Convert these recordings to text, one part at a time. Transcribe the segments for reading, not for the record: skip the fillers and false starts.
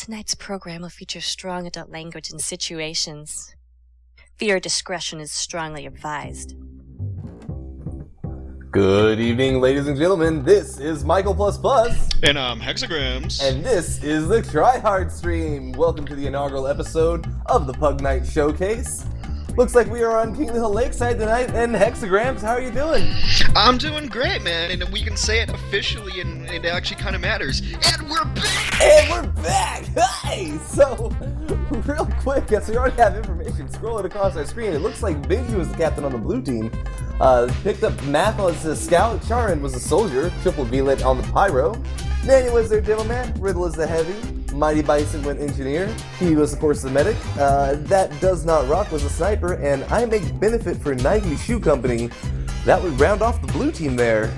Tonight's program will feature strong adult language and situations. Viewer discretion is strongly advised. Good evening, ladies and gentlemen. This is Mikal and I'm Hexagrams. And this is the Try Hard stream. Welcome to the inaugural episode of the Pug Night Showcase. Looks like we are on King of the Hill Lakeside tonight, and Hexagrams, how are you doing? I'm doing great, man, and we can say it officially, and it actually kind of matters. And we're back! And we're back! Hi! So, real quick, as we already have information scrolling across our screen, it looks like Biggie was the captain on the blue team. Picked up Math as a scout, Charin was a soldier, Triple V-Lit on the pyro, Nanny was their devilman, Riddle is the heavy, Mighty Bison went engineer, he was of course the medic, That Does Not Rock was a sniper, and I Make Benefit for Nike Shoe Company. That would round off the blue team there.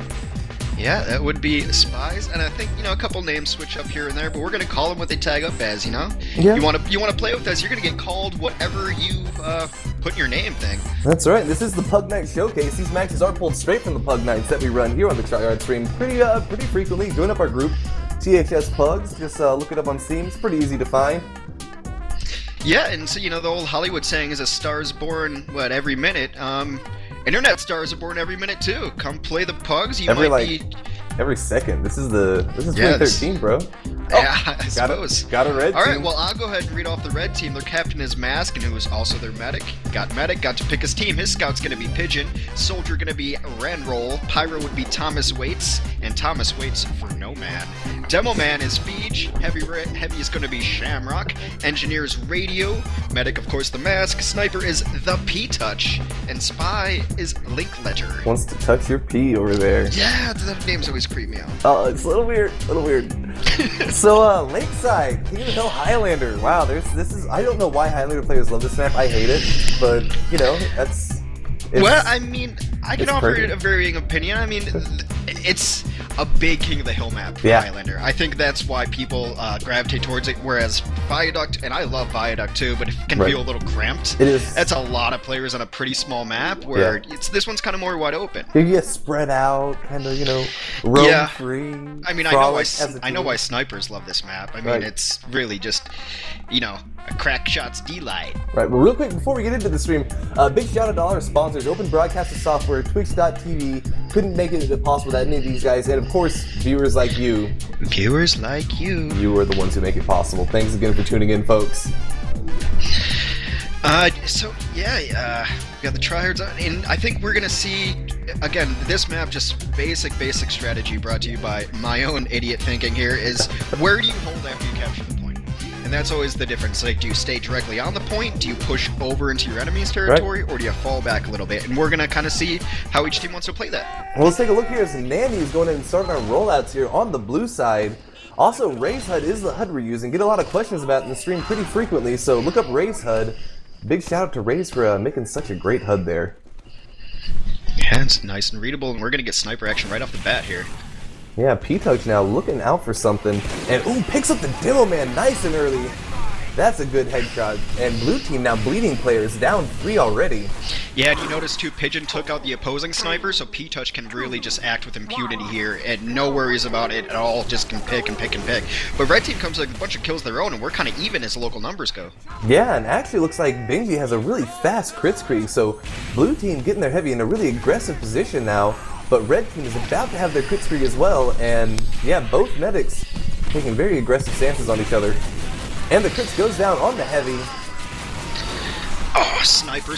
Yeah, that would be Spies, and I think, a couple names switch up here and there, but we're gonna call them what they tag up as, Yeah. You wanna play with us, you're gonna get called whatever you put in your name thing. That's right, this is the Pug Night Showcase. These matches are pulled straight from the Pug Nights that we run here on the Try Hard stream pretty frequently. Join up our group, THS Pugs, just look it up on Steam, it's pretty easy to find. Yeah, and so, the old Hollywood saying is a star's born, every minute, Internet stars are born every minute too. Come play the Pugs. Every second. This is 2013, bro. Yeah, I suppose. Got a red team. All right, well, I'll go ahead and read off the red team. Their captain is Mask, and who is also their medic. Got to pick his team. His scout's going to be Pigeon. Soldier going to be Ranroll. Pyro would be Thomas Waits, and Thomas Waits for No Man. Demo Man is Feege. Heavy is going to be Shamrock. Engineer is Radio. Medic, of course, the Mask. Sniper is the P-Touch. And Spy is Linkletter. Wants to touch your P over there. Yeah, that name's always creep me out. Oh, it's a little weird. So, Lakeside, King of the Hill Highlander. Wow, I don't know why Highlander players love this map. I hate it, but, I can offer it a varying opinion. It's a big King of the Hill map for Highlander. I think that's why people gravitate towards it, whereas Viaduct, and I love Viaduct too, but it can feel a little cramped. It is. That's a lot of players on a pretty small map, where this one's kind of more wide open. You get spread out, kind of, roam free. I know why snipers love this map. It's really just, a crack shot's delight. Right, well, real quick, before we get into the stream, big shout out to all our sponsors, Open Broadcaster Software, Twitch.tv, couldn't make it possible without any of these guys, and of course, viewers like you. Viewers like you. You are the ones who make it possible. Thanks again for tuning in, folks. We got the tryhards on, and I think we're gonna see, again, this map, just basic strategy brought to you by my own idiot thinking here, is where do you hold after you capture the point? And that's always the difference. Like, do you stay directly on the point? Do you push over into your enemy's territory? Right. Or do you fall back a little bit? And we're going to kind of see how each team wants to play that. Well, let's take a look here as Nanny is going in and starting our rollouts here on the blue side. Also, Ray's HUD is the HUD we're using. Get a lot of questions about it in the stream pretty frequently, so look up Ray's HUD. Big shout out to Ray's for making such a great HUD there. Yeah, it's nice and readable, and we're going to get sniper action right off the bat here. Yeah, P-Touch now looking out for something. And, picks up the Demo Man nice and early. That's a good headshot. And blue team now bleeding players, down 3 already. Yeah, and you notice too, Pigeon took out the opposing sniper, so P-Touch can really just act with impunity here, and no worries about it at all, just can pick and pick and pick. But red team comes with a bunch of kills of their own, and we're kind of even as local numbers go. Yeah, and actually looks like Benji has a really fast crit streak, so blue team getting their heavy in a really aggressive position now. But red team is about to have their crit streak as well, and both medics taking very aggressive stances on each other. And the crits goes down on the heavy. Oh, sniper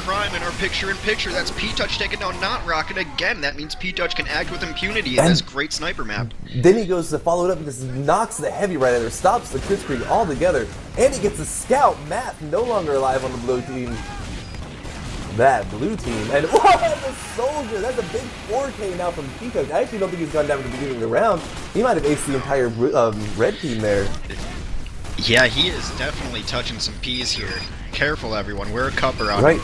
crime in our picture-in-picture. That's P-Touch taking down Not Rocket again. That means P-Touch can act with impunity in this great sniper map. Then he goes to follow it up and just knocks the heavy right at her, stops the crit streak altogether, and he gets a scout. Matt no longer alive on the blue team. That blue team, and the soldier, that's a big 4K now from P-Touch. I actually don't think he's gone down at the beginning of the round. He might have aced the entire red team there. Yeah, he is definitely touching some P's here. Careful, everyone, we're a cupper on right.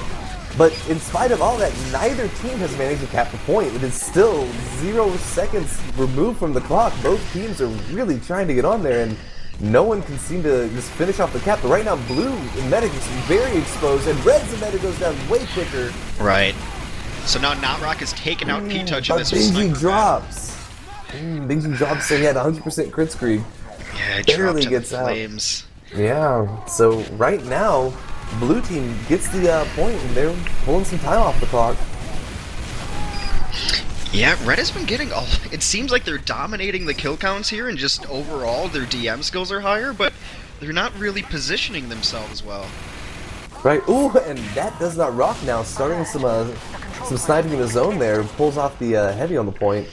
But in spite of all that, neither team has managed to cap the point. It is still 0 seconds removed from the clock. Both teams are really trying to get on there, and no one can seem to just finish off the cap. But right now, blue medic is very exposed, and red's medic goes down way quicker. Right. So now Notrock has taken out P-Touch in this sniper drops. Big drops, so he had 100% crit streak. Yeah, it barely dropped to gets the out. flames. Yeah, so right now, blue team gets the point, and they're pulling some time off the clock. Yeah, red has been getting it seems like they're dominating the kill counts here, and just overall their DM skills are higher, but they're not really positioning themselves well. Right, ooh, and that does not rock now, starting some sniping in the zone there, pulls off the heavy on the point.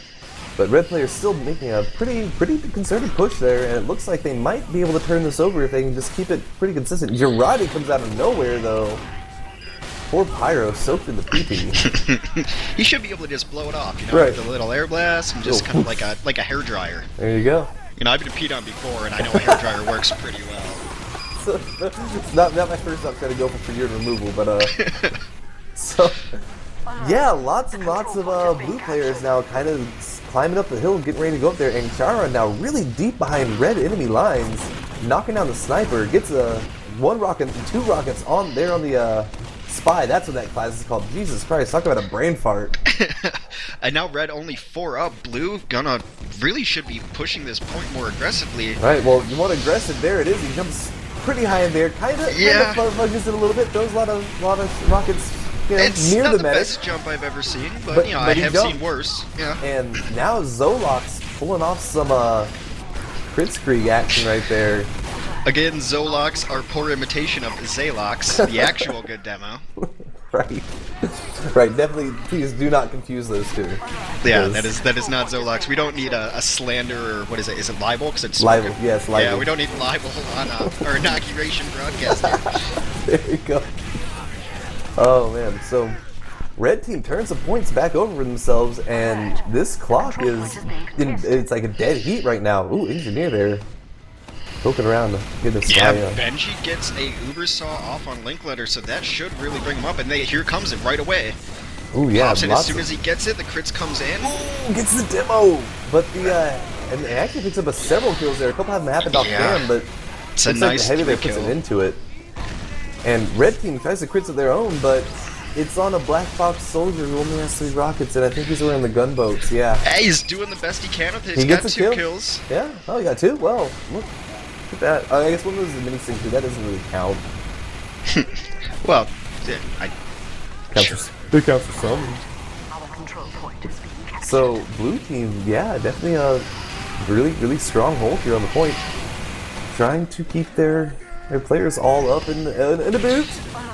But red player's still making a pretty concerted push there, and it looks like they might be able to turn this over if they can just keep it pretty consistent. Girardi comes out of nowhere though. Poor Pyro, soaked in the pee-pee. He should be able to just blow it off, you know, right. with a little air blast and just kind of like a hairdryer. There you go. You know, I've been peed on before, and I know a hairdryer works pretty well. So, it's not my first time trying to go for urine removal, but so yeah, lots and lots of blue players now kind of climbing up the hill, getting ready to go up there, and Chara now really deep behind red enemy lines, knocking down the sniper, gets one rocket and 2 rockets on there on the spy. That's what that class is called. Jesus Christ, talk about a brain fart. And now red only 4 up. Blue gonna really should be pushing this point more aggressively. Right, well, you want aggressive, there it is. He jumps pretty high in there, kind of fudges it a little bit, throws a lot of rockets, you know, It's near not the the medic. best jump I've ever seen, but you know, I he have jumped. seen worse. Yeah. And now Zolox pulling off some Kritzkrieg action right there. Again, Zolox, our poor imitation of Zalox, the actual good demo. Right. Right, definitely, please do not confuse those two. Yeah, Because- that is not Zolox. We don't need a slander, or what is it? Is it libel? Because it's Libel, yes, libel. Yeah, we don't need libel on our inauguration broadcast here. There you go. Oh man, so red team turns the points back over for themselves, and this clock it's like a dead heat right now. Ooh, engineer there. Poking around to get this Yeah, guy, Benji gets a Uber Saw off on Linkletter, so that should really bring him up, and here comes it right away. Ooh, yeah, Pops in as soon as he gets it, the crits comes in. Ooh, gets the demo! But and it actually picks up several kills there. A couple of them happened off cam, but it's a looks nice like the heavy there 3 puts kill. it into it. And red team tries to crits of their own, but it's on a black box soldier who only has 3 rockets, and I think he's wearing the gunboats, yeah. Hey, he's doing the best he can with it. He He's gets got a 2 kill. kills. Yeah, oh, he got 2? Well, look at that. I guess one of those is a mini sync too. That doesn't really count. Well, I It counts for some. So, blue team, yeah, definitely a really strong hold here on the point. Trying to keep their players all up in a boot,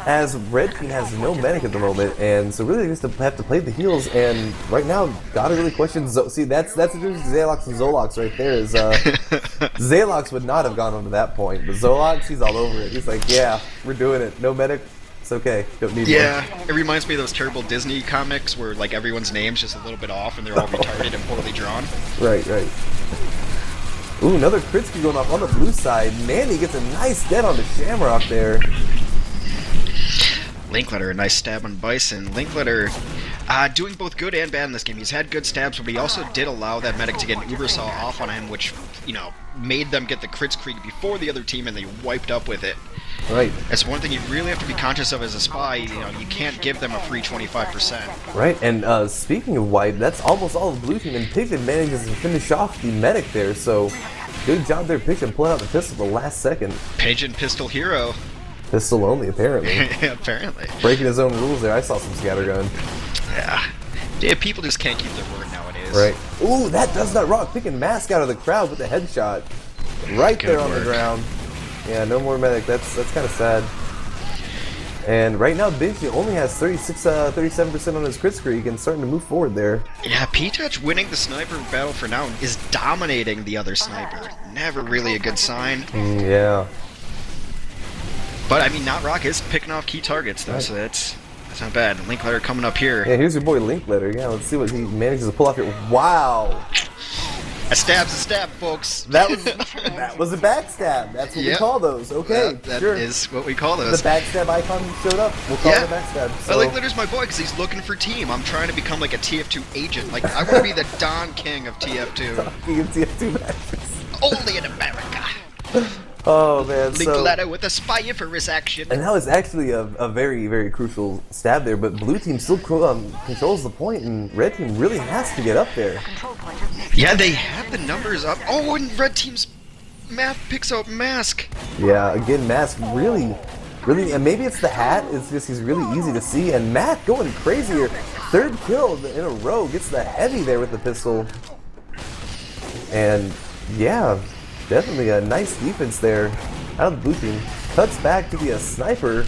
as red team has no medic at the moment, and so really they just have to play the heals, and right now, gotta really question see, that's the difference between Zalox and Zolox right there, is Zalox would not have gone on to that point, but Zolox, he's all over it. He's like, yeah, we're doing it. No medic, it's okay. Don't need Yeah, it reminds me of those terrible Disney comics where like everyone's name's just a little bit off and they're all retarded and poorly drawn. one. Right. Ooh, another Kritzky going off on the blue side. Manny gets a nice dead on the Shamrock there. Linkletter, a nice stab on Bison. Linkletter doing both good and bad in this game. He's had good stabs, but he also did allow that medic to get an Uber Saw off on him, which, you know, made them get the Kritzkrieg before the other team, and they wiped up with it. Right. That's one thing you really have to be conscious of as a spy. You know, you can't give them a free 25%. Right, and speaking of wipe, that's almost all of blue team, and Pigeon manages to finish off the medic there, so good job there, Pigeon, pulling out the pistol the last second. Pigeon pistol hero. Pistol only, apparently. Apparently. Breaking his own rules there. I saw some scattergun. Yeah, people just can't keep their word nowadays. Right. Ooh, that does not rock. Picking Mask out of the crowd with the headshot. Right Good there on work. the ground. Yeah, no more medic. That's kind of sad. And right now, Benji only has 37% on his crit streak and starting to move forward there. Yeah, P-Touch winning the sniper battle for now is dominating the other sniper. Never really a good sign. Yeah. But, I mean, Not Rock is picking off key targets, though, so that's not bad. Linkletter coming up here. Yeah, here's your boy Linkletter. Yeah, let's see what he manages to pull off here. Wow. A stab's a stab, folks. That was a backstab. That's what we Yep. call those. Okay, That sure. is what we call The those. backstab icon showed up. We'll call it a backstab. So. But Linkletter's my boy because he's looking for team. I'm trying to become like a TF2 agent. Like, I want to be the Don King of TF2. You can see it two matches. Only in America. Oh man, so Linkletter with a spyiferous action. and that was actually a very crucial stab there. But blue team still controls the point, and red team really has to get up there. Yeah, they have the numbers up. Oh, and red team's Math picks out Mask. Yeah, again, Mask really, and maybe it's the hat. It's just he's really easy to see, and Matt going crazy here. Third kill in a row, gets the heavy there with the pistol, and yeah, definitely a nice defense there out of the blue team. Cuts back to be a sniper.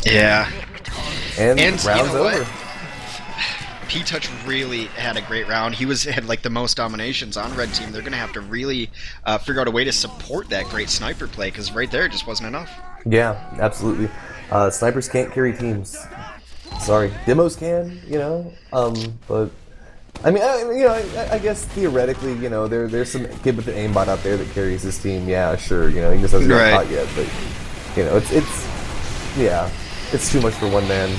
Yeah. And rounds you know over. P-Touch really had a great round. He had like the most dominations on red team. They're going to have to really figure out a way to support that great sniper play, because right there just wasn't enough. Yeah, absolutely. Snipers can't carry teams. Sorry, demos can, you know. But I mean, I guess theoretically, you know, there's some kid with an aimbot out there that carries his team. Yeah, sure, you know, he just hasn't got caught yet. But you know, it's too much for one man.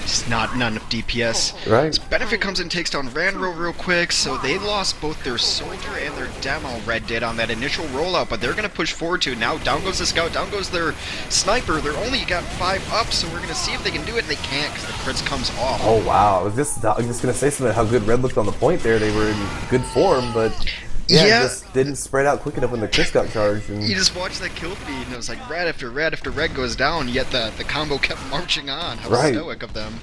Just not enough DPS. Right. This Benefit comes and takes down Randro real quick, so they lost both their soldier and their demo. Red did on that initial rollout, but they're going to push forward to now. Down goes the scout, down goes their sniper. They're only got 5 up, so we're going to see if they can do it. They can't because the crits comes off. Oh wow! I was just going to say something how good Red looked on the point there. They were in good form, but. Yeah, just didn't spread out quick enough when the Chris got charged. And you just watched that kill feed, and it was like red after red after red goes down, yet the combo kept marching on. How stoic of them.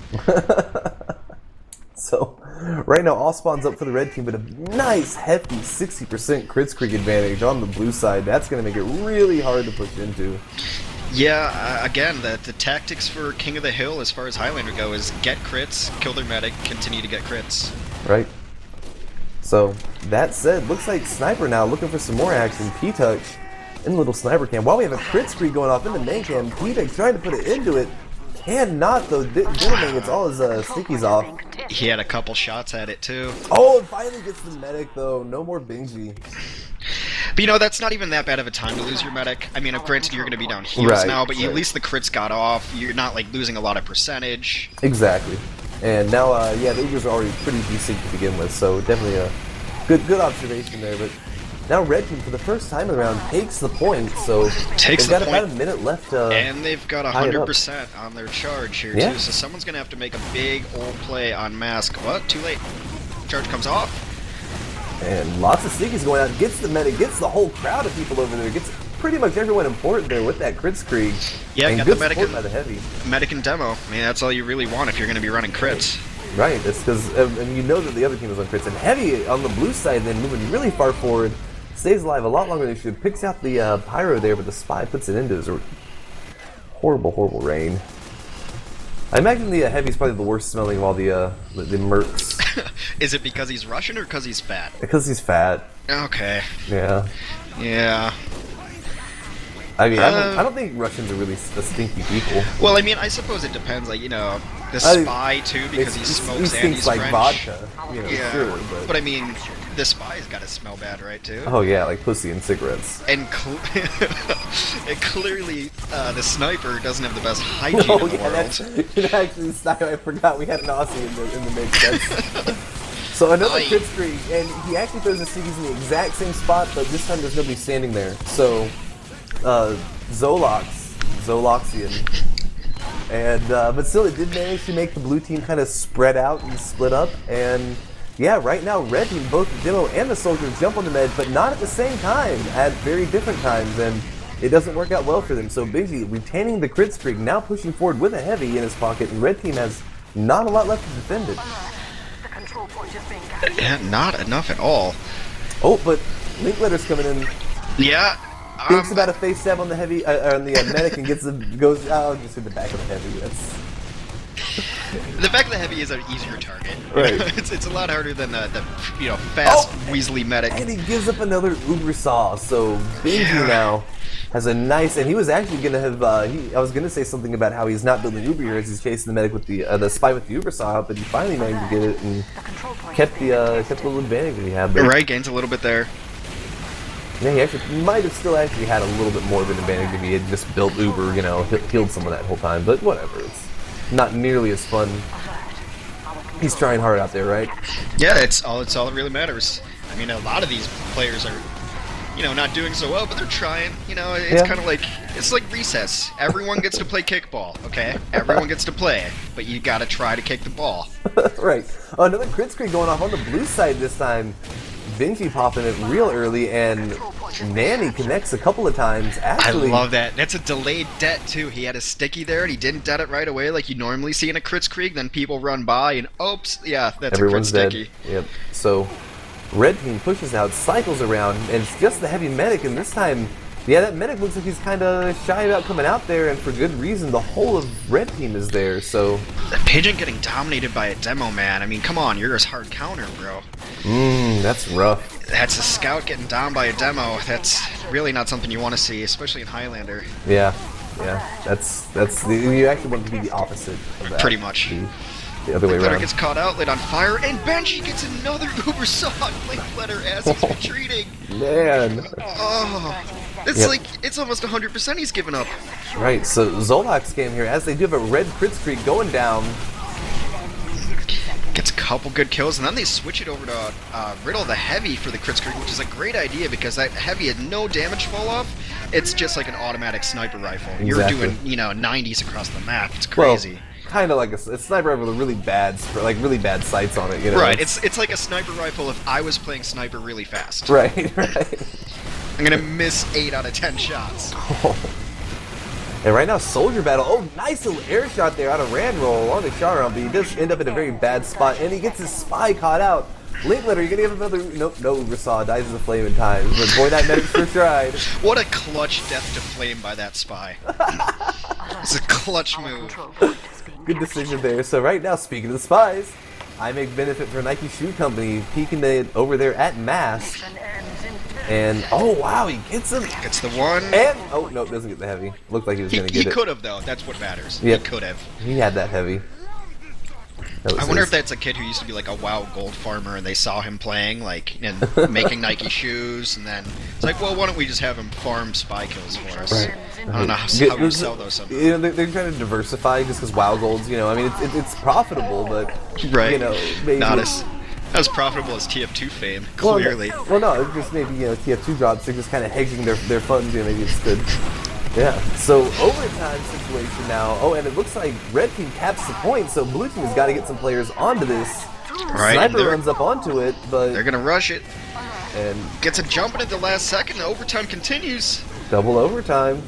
So, right now, all spawns up for the red team, but a nice, hefty 60% crits creek advantage on the blue side. That's going to make it really hard to push into. Yeah, again, the tactics for King of the Hill as far as Highlander go is get crits, kill their medic, continue to get crits. Right. So, that said, looks like Sniper now looking for some more action. P-Touch in the little sniper cam. While we have a crit screen going off in the main cam, P-Touch trying to put it into it. Cannot, though. Gentleman gets all his stickies off. He had a couple shots at it, too. Oh, and finally gets the medic, though. No more Bingy. But, you know, that's not even that bad of a time to lose your medic. I mean, granted, you're going to be down heals now, but at least the crits got off. You're not, like, losing a lot of percentage. Exactly. And now, yeah, the Ubers are already pretty decent to begin with, so definitely a good observation there. But now Red Team, for the first time in the round, takes the point, so they've got about a minute left. And they've got 100% on their charge here, too, so someone's going to have to make a big old play on Mask. What? Too late. Charge comes off. And lots of sneakies going out. Gets the medic, gets the whole crowd of people over there, gets pretty much everyone important there with that crit screen. Yeah, and got good the medic support by the heavy. Medic and demo. I mean, that's all you really want if you're going to be running crits. Right, that's because, and you know that the other team is on crits. And heavy on the blue side, then moving really far forward, stays alive a lot longer than they should. Picks out the pyro there, but the spy puts it into his horrible, horrible rain. I imagine the heavy's probably the worst smelling of all the mercs. Is it because he's Russian or because he's fat? Because he's fat. Okay. Yeah. Yeah. I mean, I don't think Russians are really stinky people. Well, I mean, I suppose it depends. Like, you know, the spy too, because he smokes and he's like French. Vodka. You know, yeah, sure, but I mean, the spy's got to smell bad, right? Too. Oh yeah, like pussy and cigarettes. And, and clearly, the sniper doesn't have the best hygiene in the world. That's actually the sniper. I forgot we had an Aussie in the mix. So another crit screen, and he actually throws the sneakies in the exact same spot, but this time there's nobody standing there. So. Zoloxian, and but still, it did manage to make the blue team kind of spread out and split up. And yeah, right now, red team, both the demo and the soldier jump on the med, but not at the same time, at very different times, and it doesn't work out well for them. So Biggie retaining the crit streak, now pushing forward with a heavy in his pocket, and red team has not a lot left to defend it. Yeah, not enough at all. Oh, but Linkletter's coming in. Yeah. Thinks about a face stab on the heavy, on the medic, and goes just in the back of the heavy. That's the back of the heavy is an easier target. Right. It's a lot harder than the fast Weasley medic. And he gives up another Uber Saw. So Benji now has a nice, and he was actually gonna have. I was gonna say something about how he's not building Uber here as he's chasing the medic with the spy with the Uber Saw out, but he finally managed to get it and kept the little advantage that he had. But right, gains a little bit there. Yeah, he actually might have still actually had a little bit more of an advantage if he had just built Uber, you know, killed someone that whole time. But whatever, it's not nearly as fun. He's trying hard out there, right? Yeah, it's all that really matters. I mean, a lot of these players are, you know, not doing so well, but they're trying. You know, it's kind of like recess. Everyone gets to play kickball, okay? Everyone gets to play, but you got to try to kick the ball. Right. Another crit screen going off on the blue side this time. Vinci popping it real early, and Nanny connects a couple of times. Actually, I love that. That's a delayed det, too. He had a sticky there, and he didn't det it right away like you normally see in a Crits Krieg. Then people run by, and oops, yeah, that's everyone's a crit dead. sticky. Yep. So, red team pushes out, cycles around, and it's just the heavy medic, and this time, yeah, that medic looks like he's kind of shy about coming out there, and for good reason. The whole of red team is there, so... The Pigeon getting dominated by a demo, man. I mean, come on, you're his hard counter, bro. That's rough. That's a scout getting down by a demo. That's really not something you want to see, especially in Highlander. Yeah, you actually want it to be the opposite of that. Pretty much. The other way Linkletter around. gets caught out, lit on fire, and Benji gets another Uber Sock Linkletter as he's retreating. Man. Oh, it's like, it's almost 100% he's given up. Right, so Zolak's game here, as they do have a red crit streak going down. Gets a couple good kills, and then they switch it over to Riddle the Heavy for the crit streak, which is a great idea because that Heavy had no damage fall off. It's just like an automatic sniper rifle. You're doing, 90s across the map. It's crazy. Well, kind of like a sniper rifle with really bad sights on it, you know. Right, it's like a sniper rifle if I was playing sniper really fast. Right. I'm gonna miss 8 out of 10 shots. And right now, Soldier Battle. Oh, nice little air shot there out of Randroll on the Charon, but he does end up in a very bad spot, and he gets his spy caught out. Linkletter, you're gonna get another. Nope, no Ubersaw, dies as a flame in time. But boy, that medic sure tried. What a clutch death to flame by that spy. It's a clutch move. Good decision there. So right now, speaking of the spies, I make benefit for Nike Shoe Company, peeking it over there at Mask. And, oh wow, he gets him. Gets the one. And, oh, no, doesn't get the heavy. Looked like he was going to get it. He could have, though. That's what matters. Yep. He could have. He had that heavy. I wonder if that's a kid who used to be like a WoW gold farmer and they saw him playing, like, and making Nike shoes, and then it's like, well, why don't we just have him farm spy kills for us? Right. I don't know how you sell those somehow. You know, they're trying to diversify just because WoW Gold's, I mean, it's profitable, but, right. Maybe... Not as profitable as TF2 fame, clearly. Well, no, it's just maybe, TF2 drops, they're just kind of hedging their funds, maybe it's good. Yeah, so overtime situation now. Oh, and it looks like red team caps the point, so blue team has got to get some players onto this. Right, Sniper runs up onto it, but... They're going to rush it. And gets a jump in at the last second. The overtime continues. Double overtime.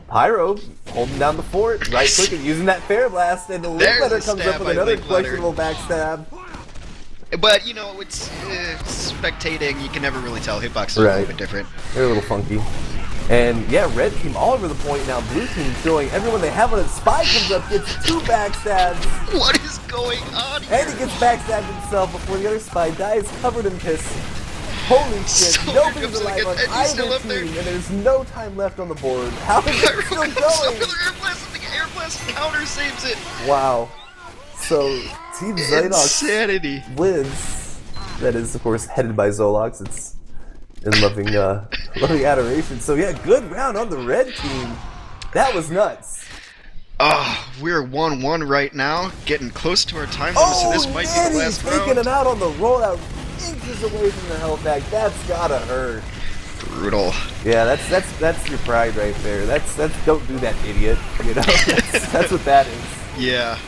Pyro holding down the fort, right click and using that fair blast, and the Linkletter comes up with another questionable backstab. But, it's spectating. You can never really tell. Hitboxes are a little bit different. They're a little funky. And yeah, red team all over the point now. Blue team showing everyone they have on it. Spy comes up, gets 2 backstabs. What is going on here? And he gets backstabbed himself before the other spy dies covered in piss. Holy shit, nobody's alive on either team, and there's no time left on the board. How is it still going? The air blast counter saves it. Wow. So, Team Insanity wins. That is, of course, headed by Zolox. It's in loving adoration. So yeah, good round on the red team. That was nuts. We're 1-1 right now, getting close to our time limit, so this might be the last round. Taking him out on the rollout, inches away from the health pack. That's gotta hurt. Brutal. Yeah, that's your pride right there. That's don't do that, idiot. That's what that is. Yeah.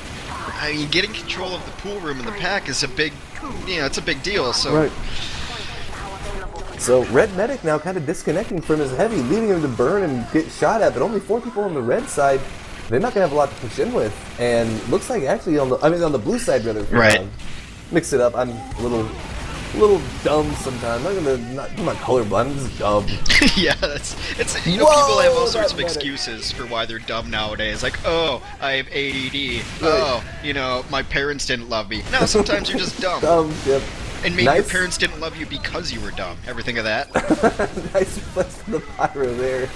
I mean, getting control of the pool room in the pack is a big, it's a big deal. So. Right. So Red Medic now kind of disconnecting from his heavy, leaving him to burn and get shot at, but only 4 people on the red side. They're not gonna have a lot to push in with, and looks like actually on the blue side rather. Right. Mix it up. I'm a little dumb sometimes. I'm not colorblind. I'm just dumb. Yeah, people have all sorts of excuses for why they're dumb nowadays. Like, oh, I have ADD. Right. Oh, my parents didn't love me. No, sometimes you're just dumb. Dumb. Yep. And maybe your parents didn't love you because you were dumb. Ever think of that? Nice reflex from the pyro there.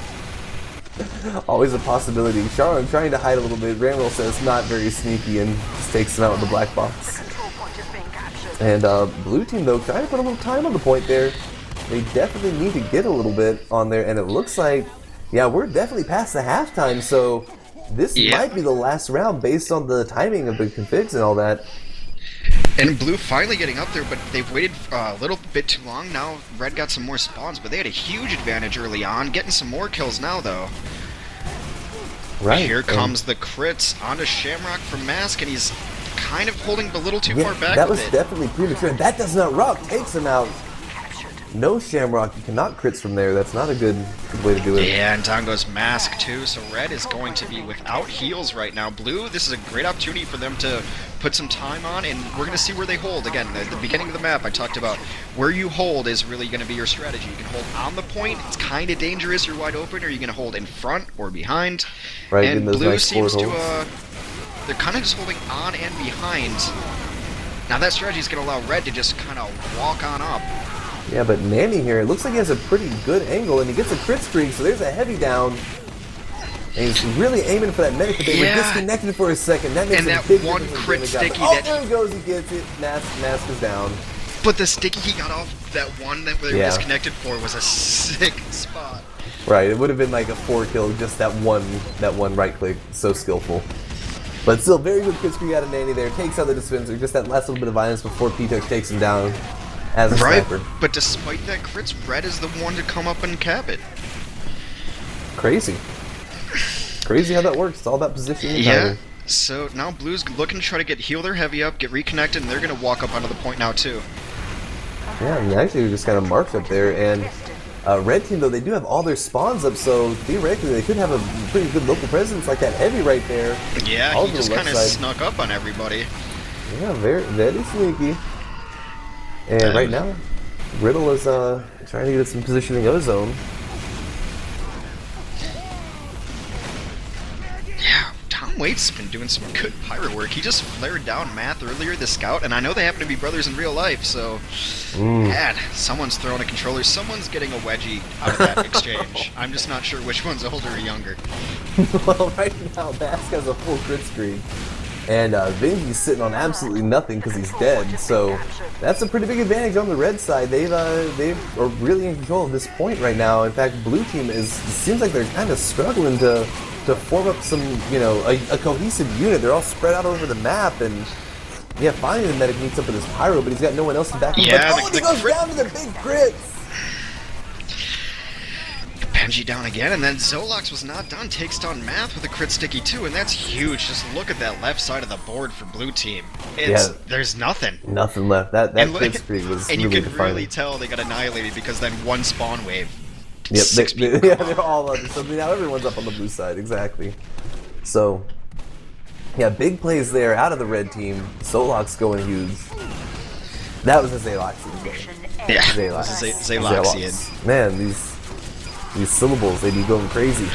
Always a possibility. Sharon trying to hide a little bit. Ramroll says not very sneaky and just takes him out with the black box. And blue team though trying to put a little time on the point there. They definitely need to get a little bit on there, and it looks like, yeah, we're definitely past the halftime, so this might be the last round based on the timing of the configs and all that. And blue finally getting up there, but they've waited a little bit too long. Now red got some more spawns, but they had a huge advantage early on. Getting some more kills now, though. Right. Here comes the crits onto Shamrock from Mask, and he's kind of holding a little too far back. That was definitely premature. That does not rock. Takes him out. No Shamrock, you cannot crits from there. That's not a good way to do it. Yeah, and down goes Mask too, so red is going to be without heals right now. Blue, this is a great opportunity for them to put some time on, and we're going to see where they hold. Again, at the beginning of the map, I talked about where you hold is really going to be your strategy. You can hold on the point, it's kind of dangerous, you're wide open, or you're going to hold in front or behind. Right, and those blue nice seems to, holds. they're kind of just holding on and behind. Now that strategy is going to allow red to just kind of walk on up. Yeah, but Nanny here, it looks like he has a pretty good angle, and he gets a crit streak, so there's a heavy down. And he's really aiming for that medic, but they were disconnected for a second. That makes and a that big one difference crit when they got sticky back. There he goes, he gets it. Mask is down. But the sticky he got off that one that they were disconnected for was a sick spot. Right, it would have been like a 4-kill, just that one right click. So skillful. But still, very good crit streak out of Nanny there. Takes out the dispenser, just that last little bit of violence before P-Tux takes him down as a sniper. But despite that crits, red is the one to come up and cap it. Crazy. Crazy how that works. It's all about positioning. Yeah. So now blue's looking to try to get heal their heavy up, get reconnected, and they're going to walk up onto the point now too. Yeah, and actually we just kind of marked up there, and red team though, they do have all their spawns up, so theoretically they could have a pretty good local presence like that heavy right there. Yeah, he just kind of snuck up on everybody. Yeah, very sneaky. And right now, Riddle is trying to get some positioning ozone. Yeah, Tom Waite's been doing some good pyro work. He just flared down Math earlier, the scout, and I know they happen to be brothers in real life, so... Man, someone's throwing a controller, someone's getting a wedgie out of that exchange. I'm just not sure which one's older or younger. Well, right now, Mask has a full crit screen. And Vingy's sitting on absolutely nothing because he's dead, so that's a pretty big advantage on the red side. They are really in control of this point right now. In fact, blue team seems like they're kind of struggling to form up some, a cohesive unit. They're all spread out over the map, and yeah, finally the medic meets up with his pyro, but he's got no one else to back him up. Yeah, Oh, he goes down to the big crits! Benji down again, and then Zolox was not done. Takes down Math with a crit sticky too, and that's huge. Just look at that left side of the board for blue team. There's nothing. Nothing left. That crit streak was and really you can defining. really tell they got annihilated because then one spawn wave. Yep, they're all up. So now everyone's up on the blue side, exactly. So, yeah, big plays there out of the red team. Zolox going huge. That was a Zaloxian game. Yeah, Zaloxian. Man, these syllables, they be going crazy.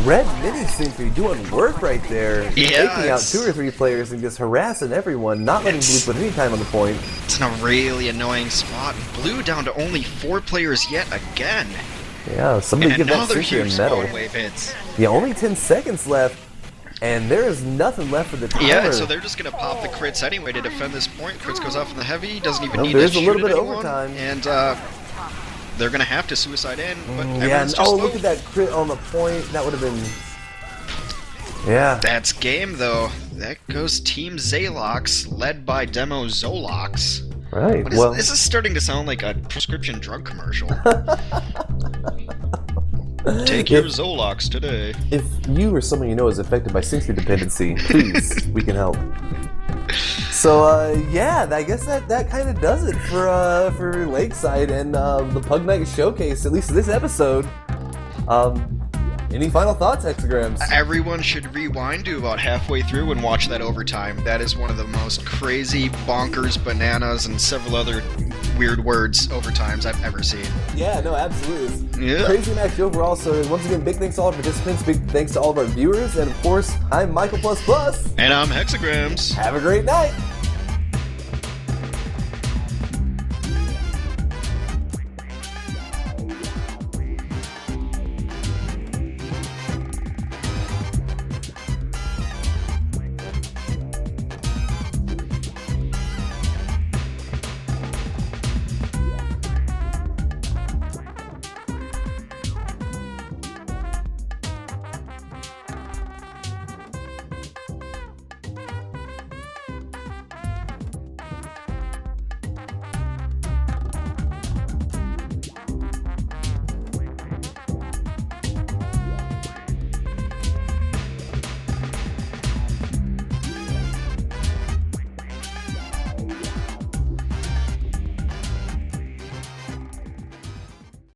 Red mini sentry doing work right there. Yeah, taking out 2 or 3 players and just harassing everyone, not letting blue put any time on the point. It's in a really annoying spot. Blue down to only 4 players yet again. Yeah, somebody and give that another sentry a huge medal. spawn wave hits. Yeah, only 10 seconds left, and there is nothing left for the timer. Yeah, so they're just gonna pop the crits anyway to defend this point. Crits goes off in the heavy, doesn't even need to there's shoot a little bit of anyone, overtime. and they're gonna have to suicide in, but yeah, and, just look at that crit on the point. That would have been... Yeah. That's game, though. That goes Team Zalox, led by Demo Zolox. Right, This is starting to sound like a prescription drug commercial. Take your Zolox today. If you or someone you know is affected by sentry dependency, please, we can help. So, yeah, I guess that kind of does it for Lakeside and the Pug Night Showcase, at least this episode. Any final thoughts, Hexagrams? Everyone should rewind to about halfway through and watch that overtime. That is one of the most crazy, bonkers, bananas, and several other weird words overtimes I've ever seen. Yeah, no, absolutely. Yeah. Crazy match overall. So once again, big thanks to all our participants, big thanks to all of our viewers, and of course, I'm Michael++. And I'm Hexagrams. Have a great night.